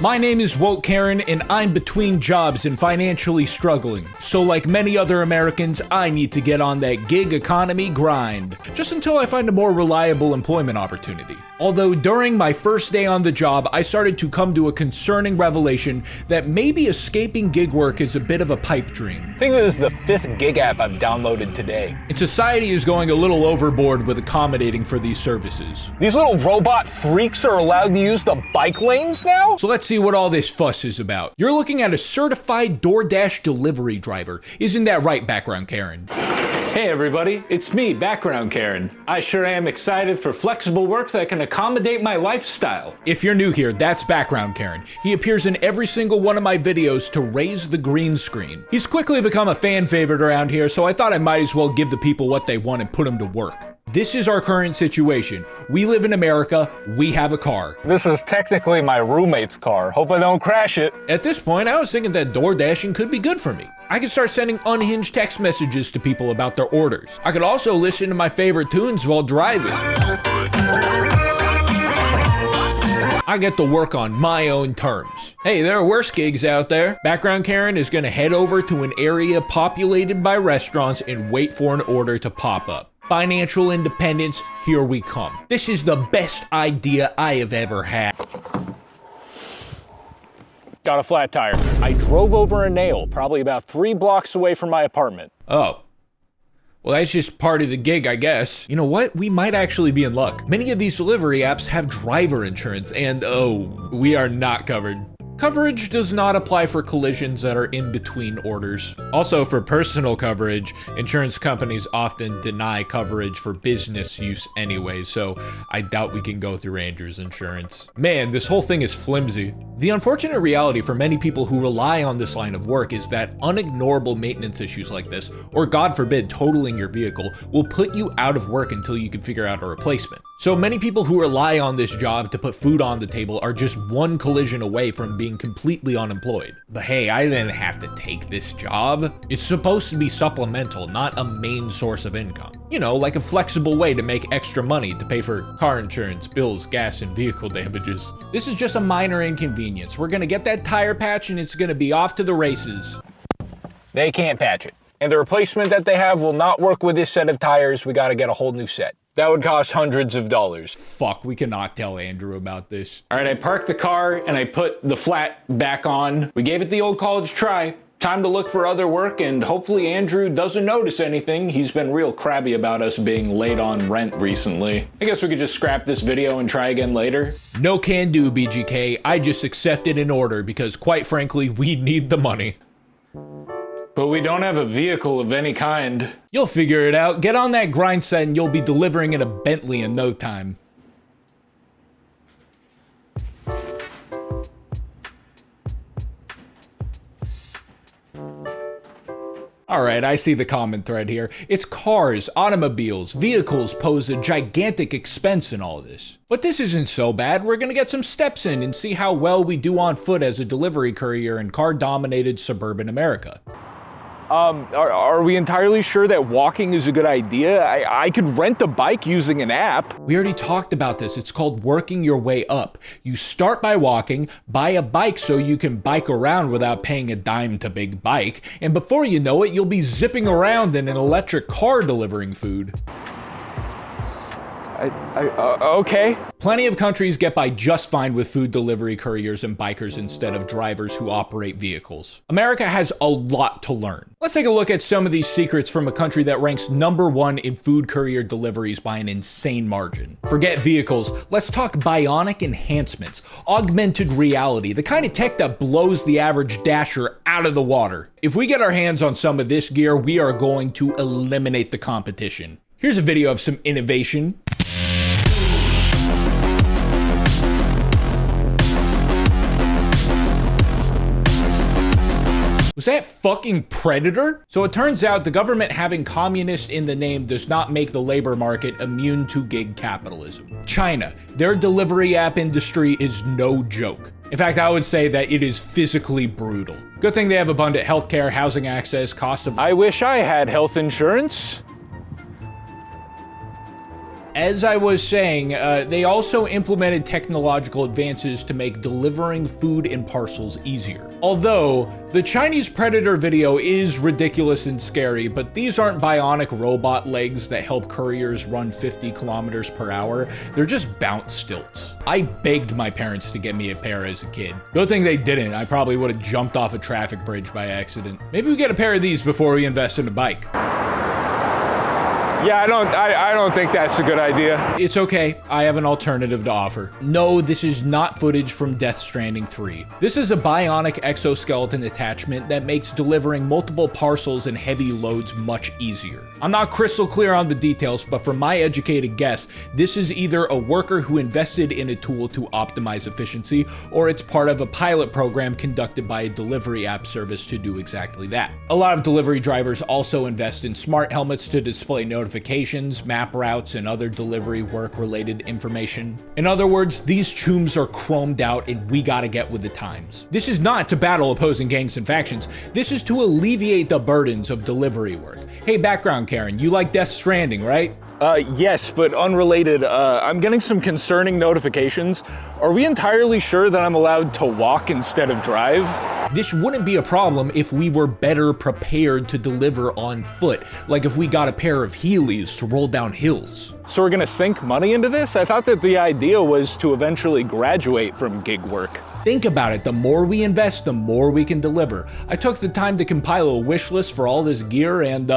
My name is Woke Karen, and I'm between jobs and financially struggling. So like many other Americans, I need to get on that gig economy grind, just until I find a more reliable employment opportunity. Although during my first day on the job, I started to come to a concerning revelation that maybe escaping gig work is a bit of a pipe dream. I think this is the 5th gig app I've downloaded today. And society is going a little overboard with accommodating for these services. These little robot freaks are allowed to use the bike lanes now? So let's see what all this fuss is about. You're looking at a certified DoorDash delivery driver. Isn't that right, Background Karen? Hey everybody, it's me, Background Karen. I sure am excited for flexible work that can accommodate my lifestyle. If you're new here, that's Background Karen. He appears in every single one of my videos to raise the green screen. He's quickly become a fan favorite around here, so I thought I might as well give the people what they want and put them to work. This is our current situation. We live in America, we have a car. This is technically my roommate's car. Hope I don't crash it. At this point, I was thinking that door dashing could be good for me. I could start sending unhinged text messages to people about their orders. I could also listen to my favorite tunes while driving. I get to work on my own terms. Hey, there are worse gigs out there. Background Karen is gonna head over to an area populated by restaurants and wait for an order to pop up. Financial independence, here we come. This is the best idea I have ever had. Got a flat tire. I drove over a nail, probably about 3 blocks away from my apartment. Oh. Well, that's just part of the gig, I guess. You know what? We might actually be in luck. Many of these delivery apps have driver insurance, and oh, we are not covered. Coverage does not apply for collisions that are in between orders. Also, for personal coverage, insurance companies often deny coverage for business use anyway, so I doubt we can go through Andrew's insurance. Man, this whole thing is flimsy. The unfortunate reality for many people who rely on this line of work is that unignorable maintenance issues like this, or God forbid, totaling your vehicle, will put you out of work until you can figure out a replacement. So many people who rely on this job to put food on the table are just one collision away from being completely unemployed. But hey, I didn't have to take this job. It's supposed to be supplemental, not a main source of income. You know, like a flexible way to make extra money to pay for car insurance, bills, gas, and vehicle damages. This is just a minor inconvenience. We're gonna get that tire patch and it's gonna be off to the races. They can't patch it. And the replacement that they have will not work with this set of tires. We gotta get a whole new set. That would cost hundreds of dollars. Fuck, we cannot tell Andrew about this. All right, I parked the car and I put the flat back on. We gave it the old college try. Time to look for other work, and hopefully Andrew doesn't notice anything. He's been real crabby about us being late on rent recently. I guess we could just scrap this video and try again later. No can do, BGK. I just accepted an order because quite frankly, we need the money. But we don't have a vehicle of any kind. You'll figure it out. Get on that grind set and you'll be delivering in a Bentley in no time. Alright, I see the common thread here. It's cars, automobiles, vehicles pose a gigantic expense in all of this. But this isn't so bad. We're gonna get some steps in and see how well we do on foot as a delivery courier in car-dominated suburban America. Are we entirely sure that walking is a good idea? I could rent a bike using an app. We already talked about this. It's called working your way up. You start by walking, buy a bike so you can bike around without paying a dime to Big Bike, and before you know it, you'll be zipping around in an electric car delivering food. Okay. Plenty of countries get by just fine with food delivery couriers and bikers instead of drivers who operate vehicles. America has a lot to learn. Let's take a look at some of these secrets from a country that ranks #1 in food courier deliveries by an insane margin. Forget vehicles, let's talk bionic enhancements, augmented reality, the kind of tech that blows the average dasher out of the water. If we get our hands on some of this gear, we are going to eliminate the competition. Here's a video of some innovation. Was that fucking Predator? So it turns out the government having communist in the name does not make the labor market immune to gig capitalism. China, their delivery app industry is no joke. In fact, I would say that it is physically brutal. Good thing they have abundant healthcare, housing access, cost of... I wish I had health insurance. As I was saying, they also implemented technological advances to make delivering food in parcels easier. Although, the Chinese Predator video is ridiculous and scary, but these aren't bionic robot legs that help couriers run 50 kilometers per hour. They're just bounce stilts. I begged my parents to get me a pair as a kid. Good thing they didn't. I probably would have jumped off a traffic bridge by accident. Maybe we get a pair of these before we invest in a bike. Yeah, I don't think that's a good idea. It's okay, I have an alternative to offer. No, this is not footage from Death Stranding 3. This is a bionic exoskeleton attachment that makes delivering multiple parcels and heavy loads much easier. I'm not crystal clear on the details, but from my educated guess, this is either a worker who invested in a tool to optimize efficiency, or it's part of a pilot program conducted by a delivery app service to do exactly that. A lot of delivery drivers also invest in smart helmets to display notifications, map routes, and other delivery work-related information. In other words, these chooms are chromed out and we gotta get with the times. This is not to battle opposing gangs and factions, this is to alleviate the burdens of delivery work. Hey, background Karen, you like Death Stranding, right? Yes, but unrelated. I'm getting some concerning notifications. Are we entirely sure that I'm allowed to walk instead of drive? This wouldn't be a problem if we were better prepared to deliver on foot, like if we got a pair of Heelys to roll down hills. So we're gonna sink money into this? I thought that the idea was to eventually graduate from gig work. Think about it, the more we invest, the more we can deliver. I took the time to compile a wish list for all this gear and,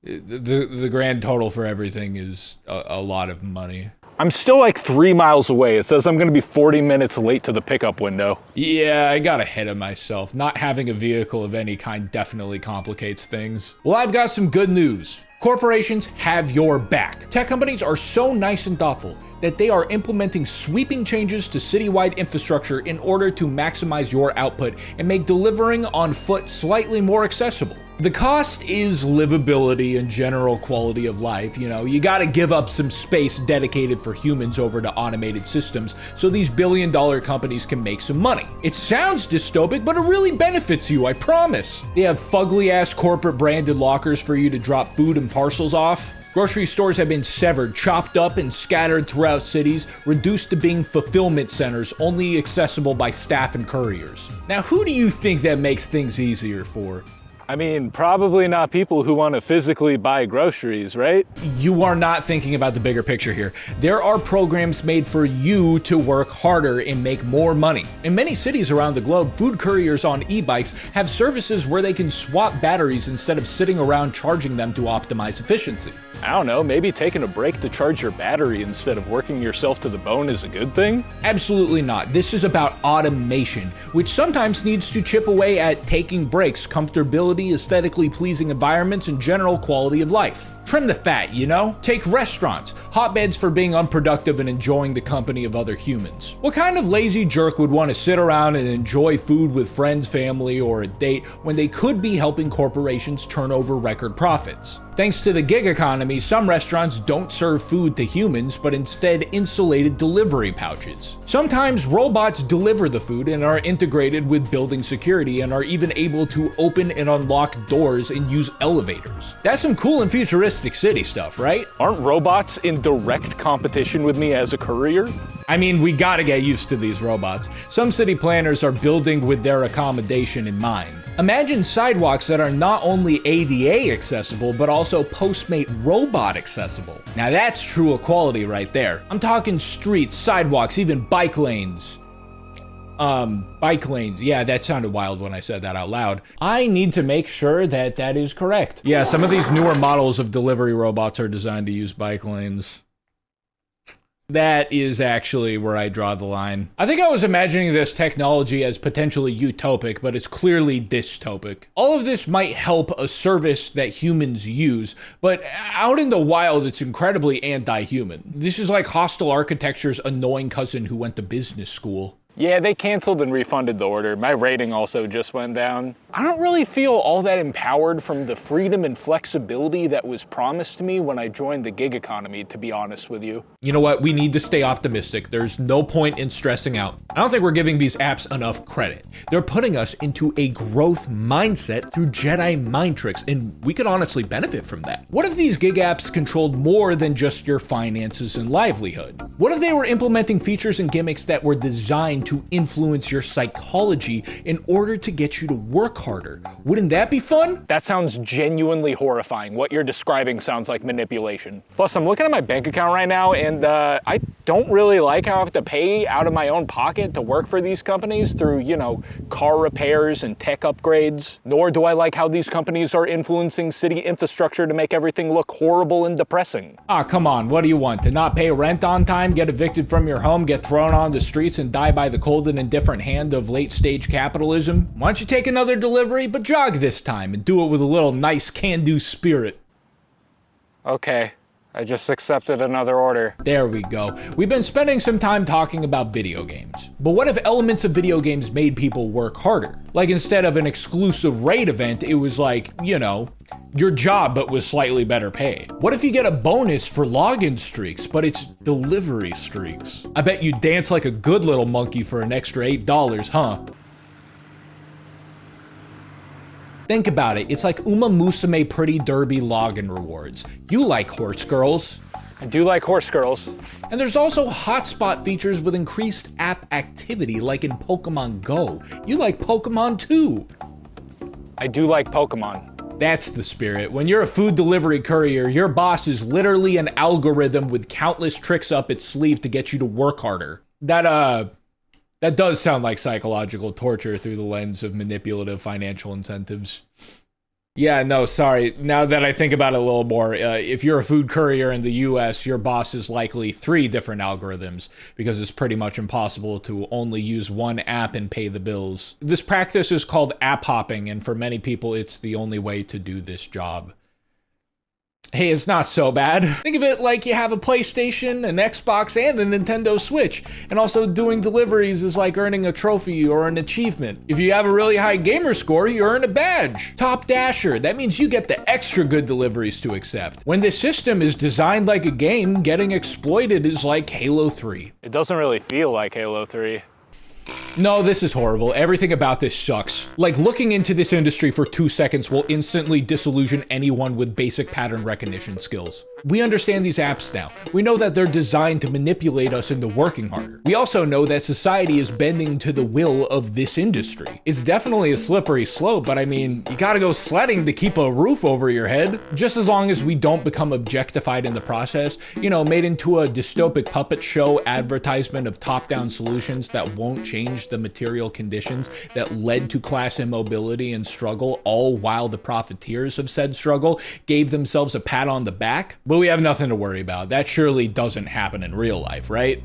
the grand total for everything is a lot of money. I'm still like 3 miles away. It says I'm gonna be 40 minutes late to the pickup window. Yeah, I got ahead of myself. Not having a vehicle of any kind definitely complicates things. Well, I've got some good news. Corporations have your back. Tech companies are so nice and thoughtful that they are implementing sweeping changes to citywide infrastructure in order to maximize your output and make delivering on foot slightly more accessible. The cost is livability and general quality of life. You know, you gotta give up some space dedicated for humans over to automated systems so these billion-dollar companies can make some money. It sounds dystopic, but it really benefits you, I promise. They have fugly-ass corporate branded lockers for you to drop food and parcels off. Grocery stores have been severed, chopped up, and scattered throughout cities, reduced to being fulfillment centers only accessible by staff and couriers. Now, who do you think that makes things easier for? I mean, probably not people who want to physically buy groceries, right? You are not thinking about the bigger picture here. There are programs made for you to work harder and make more money. In many cities around the globe, food couriers on e-bikes have services where they can swap batteries instead of sitting around charging them to optimize efficiency. I don't know, maybe taking a break to charge your battery instead of working yourself to the bone is a good thing? Absolutely not. This is about automation, which sometimes needs to chip away at taking breaks, comfortability, aesthetically pleasing environments, and general quality of life. Trim the fat, you know? Take restaurants, hotbeds for being unproductive and enjoying the company of other humans. What kind of lazy jerk would want to sit around and enjoy food with friends, family, or a date when they could be helping corporations turn over record profits? Thanks to the gig economy, some restaurants don't serve food to humans, but instead insulated delivery pouches. Sometimes robots deliver the food and are integrated with building security and are even able to open and unlock doors and use elevators. That's some cool and futuristic city stuff, right? Aren't robots in direct competition with me as a courier? I mean, we gotta get used to these robots. Some city planners are building with their accommodation in mind. Imagine sidewalks that are not only ADA accessible, but also Postmate robot accessible. Now that's true equality right there. I'm talking streets, sidewalks, even bike lanes. Bike lanes. Yeah, that sounded wild when I said that out loud. I need to make sure that that is correct. Yeah, some of these newer models of delivery robots are designed to use bike lanes. That is actually where I draw the line. I think I was imagining this technology as potentially utopic, but it's clearly dystopic. All of this might help a service that humans use, but out in the wild, it's incredibly anti-human. This is like Hostile Architecture's annoying cousin who went to business school. Yeah, they canceled and refunded the order. My rating also just went down. I don't really feel all that empowered from the freedom and flexibility that was promised to me when I joined the gig economy, to be honest with you. You know what? We need to stay optimistic. There's no point in stressing out. I don't think we're giving these apps enough credit. They're putting us into a growth mindset through Jedi mind tricks, and we could honestly benefit from that. What if these gig apps controlled more than just your finances and livelihood? What if they were implementing features and gimmicks that were designed to influence your psychology in order to get you to work harder? Wouldn't that be fun? That sounds genuinely horrifying. What you're describing sounds like manipulation. Plus, I'm looking at my bank account right now, and I don't really like how I have to pay out of my own pocket to work for these companies through, you know, car repairs and tech upgrades. Nor do I like how these companies are influencing city infrastructure to make everything look horrible and depressing. Ah, come on, what do you want? To not pay rent on time, get evicted from your home, get thrown on the streets, and die by the cold and indifferent hand of late-stage capitalism? Why don't you take another delivery, but jog this time, and do it with a little nice can-do spirit? Okay, I just accepted another order. There we go. We've been spending some time talking about video games. But what if elements of video games made people work harder? Like instead of an exclusive raid event, it was like, you know, your job but with slightly better pay. What if you get a bonus for login streaks, but it's delivery streaks? I bet you dance like a good little monkey for an extra $8, huh? Think about it, it's like Uma Musume Pretty Derby login rewards. You like horse girls. I do like horse girls. And there's also hotspot features with increased app activity like in Pokemon Go. You like Pokemon too. I do like Pokemon. That's the spirit. When you're a food delivery courier, your boss is literally an algorithm with countless tricks up its sleeve to get you to work harder. That does sound like psychological torture through the lens of manipulative financial incentives. Yeah, no, sorry. Now that I think about it a little more, if you're a food courier in the US, your boss is likely 3 different algorithms because it's pretty much impossible to only use one app and pay the bills. This practice is called app hopping, and for many people, it's the only way to do this job. Hey, it's not so bad. Think of it like you have a PlayStation, an Xbox, and a Nintendo Switch. And also doing deliveries is like earning a trophy or an achievement. If you have a really high gamer score, you earn a badge. Top Dasher, that means you get the extra good deliveries to accept. When this system is designed like a game, getting exploited is like Halo 3. It doesn't really feel like Halo 3. No, this is horrible. Everything about this sucks. Like, looking into this industry for 2 seconds will instantly disillusion anyone with basic pattern recognition skills. We understand these apps now. We know that they're designed to manipulate us into working harder. We also know that society is bending to the will of this industry. It's definitely a slippery slope, but I mean, you gotta go sledding to keep a roof over your head. Just as long as we don't become objectified in the process, you know, made into a dystopic puppet show advertisement of top-down solutions that won't change the material conditions that led to class immobility and struggle, all while the profiteers of said struggle gave themselves a pat on the back. But we have nothing to worry about. That surely doesn't happen in real life, right?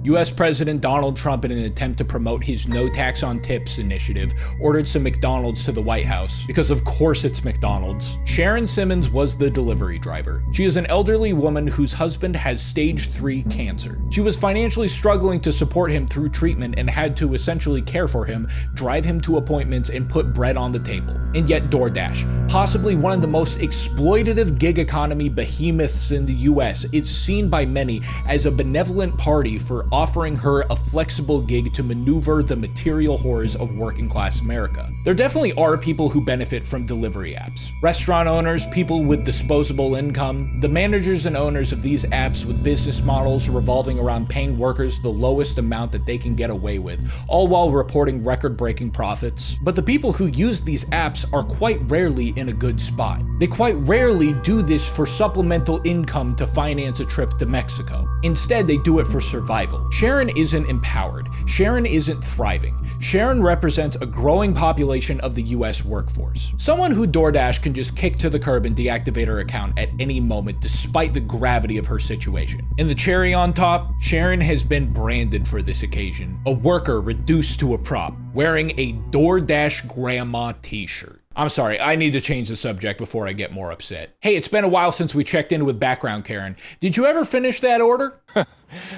US President Donald Trump, in an attempt to promote his no tax on tips initiative, ordered some McDonald's to the White House, because of course it's McDonald's. Sharon Simmons was the delivery driver. She is an elderly woman whose husband has stage 3 cancer. She was financially struggling to support him through treatment and had to essentially care for him, drive him to appointments, and put bread on the table. And yet DoorDash, possibly one of the most exploitative gig economy behemoths in the US, is seen by many as a benevolent party for offering her a flexible gig to maneuver the material horrors of working class America. There definitely are people who benefit from delivery apps. Restaurant owners, people with disposable income, the managers and owners of these apps with business models revolving around paying workers the lowest amount that they can get away with, all while reporting record-breaking profits. But the people who use these apps are quite rarely in a good spot. They quite rarely do this for supplemental income to finance a trip to Mexico. Instead, they do it for survival. Sharon isn't empowered. Sharon isn't thriving. Sharon represents a growing population of the US workforce. Someone who DoorDash can just kick to the curb and deactivate her account at any moment despite the gravity of her situation. And the cherry on top, Sharon has been branded for this occasion. A worker reduced to a prop, wearing a DoorDash grandma t-shirt. I'm sorry, I need to change the subject before I get more upset. Hey, it's been a while since we checked in with background Karen. Did you ever finish that order?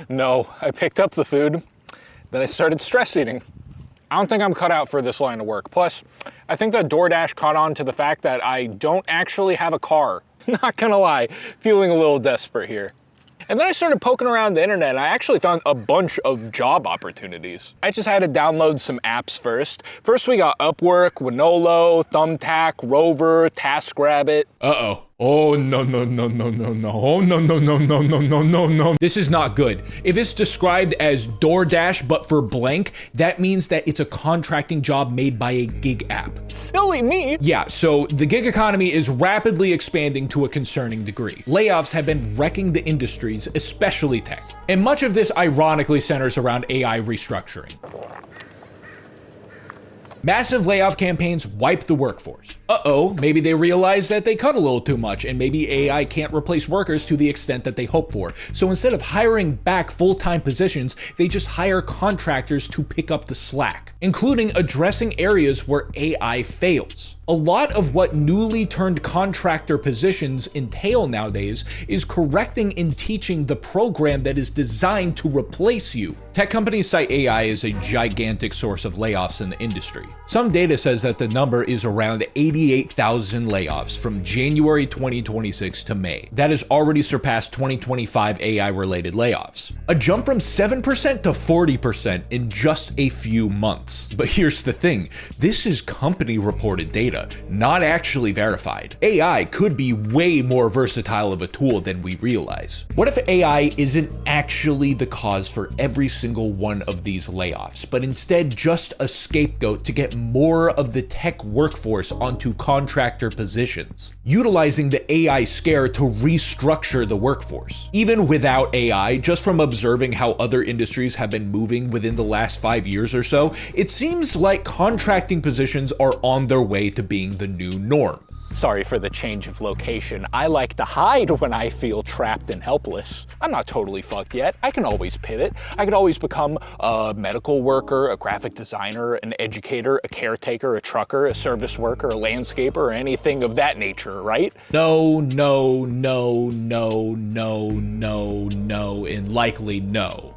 No, I picked up the food. Then I started stress eating. I don't think I'm cut out for this line of work. Plus, I think that DoorDash caught on to the fact that I don't actually have a car. Not gonna lie, feeling a little desperate here. And then I started poking around the internet and I actually found a bunch of job opportunities. I just had to download some apps first. First we got Upwork, Winolo, Thumbtack, Rover, TaskRabbit. Uh-oh. Oh, no, no, no, no, no, no. Oh, no, no, no, no, no, no, no, no. This is not good. If it's described as DoorDash but for blank, that means that it's a contracting job made by a gig app. Silly me. Yeah, so the gig economy is rapidly expanding to a concerning degree. Layoffs have been wrecking the industries, especially tech. And much of this ironically centers around AI restructuring. Massive layoff campaigns wipe the workforce. Uh-oh, maybe they realize that they cut a little too much and maybe AI can't replace workers to the extent that they hope for. So instead of hiring back full-time positions, they just hire contractors to pick up the slack, including addressing areas where AI fails. A lot of what newly turned contractor positions entail nowadays is correcting and teaching the program that is designed to replace you. Tech companies cite AI as a gigantic source of layoffs in the industry. Some data says that the number is around 88,000 layoffs from January 2026 to May. That has already surpassed 2025 AI-related layoffs. A jump from 7% to 40% in just a few months. But here's the thing, this is company-reported data, not actually verified. AI could be way more versatile of a tool than we realize. What if AI isn't actually the cause for every single one of these layoffs, but instead just a scapegoat to get more of the tech workforce onto contractor positions, utilizing the AI scare to restructure the workforce? Even without AI, just from observing how other industries have been moving within the last 5 years or so, it seems like contracting positions are on their way to being the new norm. Sorry for the change of location. I like to hide when I feel trapped and helpless. I'm not totally fucked yet. I can always pivot. I could always become a medical worker, a graphic designer, an educator, a caretaker, a trucker, a service worker, a landscaper, or anything of that nature, right? No, no, no, no, no, no, no, and likely no.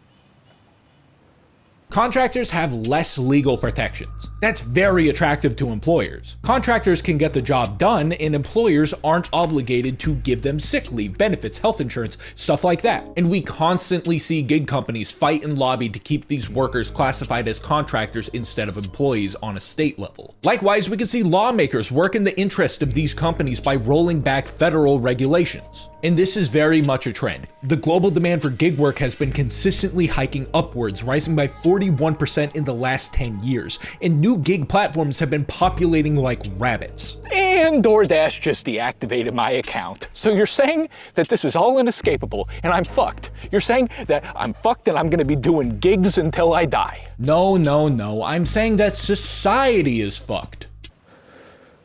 Contractors have less legal protections. That's very attractive to employers. Contractors can get the job done and employers aren't obligated to give them sick leave, benefits, health insurance, stuff like that. And we constantly see gig companies fight and lobby to keep these workers classified as contractors instead of employees on a state level. Likewise, we can see lawmakers work in the interest of these companies by rolling back federal regulations. And this is very much a trend. The global demand for gig work has been consistently hiking upwards, rising by 41% in the last 10 years, and new gig platforms have been populating like rabbits. And DoorDash just deactivated my account. So you're saying that this is all inescapable and I'm fucked. You're saying that I'm fucked and I'm gonna be doing gigs until I die. No, no, no. I'm saying that society is fucked.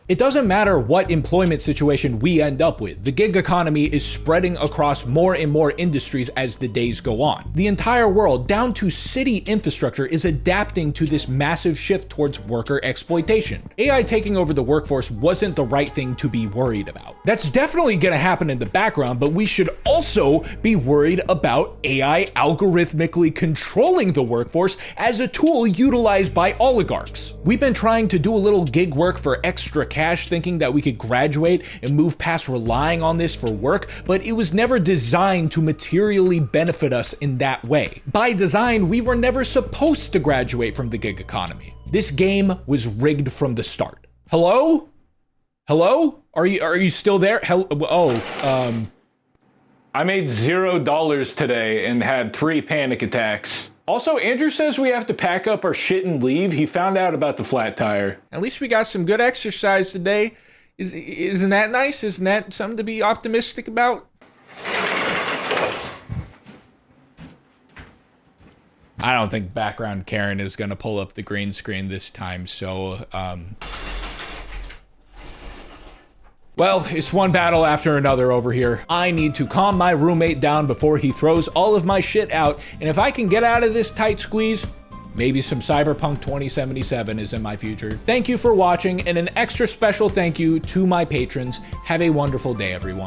It doesn't matter what employment situation we end up with. The gig economy is spreading across more and more industries as the days go on. The entire world, down to city infrastructure, is adapting to this massive shift towards worker exploitation. AI taking over the workforce wasn't the right thing to be worried about. That's definitely gonna happen in the background, but we should also be worried about AI algorithmically controlling the workforce as a tool utilized by oligarchs. We've been trying to do a little gig work for extra cash, thinking that we could graduate and move past relying on this for work, but it was never designed to materially benefit us in that way. By design, we were never supposed to graduate from the gig economy. This game was rigged from the start. Hello? Hello? Are you still there? I made $0 today and had 3 panic attacks. Also, Andrew says we have to pack up our shit and leave. He found out about the flat tire. At least we got some good exercise today. Isn't that nice? Isn't that something to be optimistic about? I don't think background Karen is going to pull up the green screen this time, so, well, it's one battle after another over here. I need to calm my roommate down before he throws all of my shit out, and if I can get out of this tight squeeze, maybe some Cyberpunk 2077 is in my future. Thank you for watching, and an extra special thank you to my patrons. Have a wonderful day, everyone.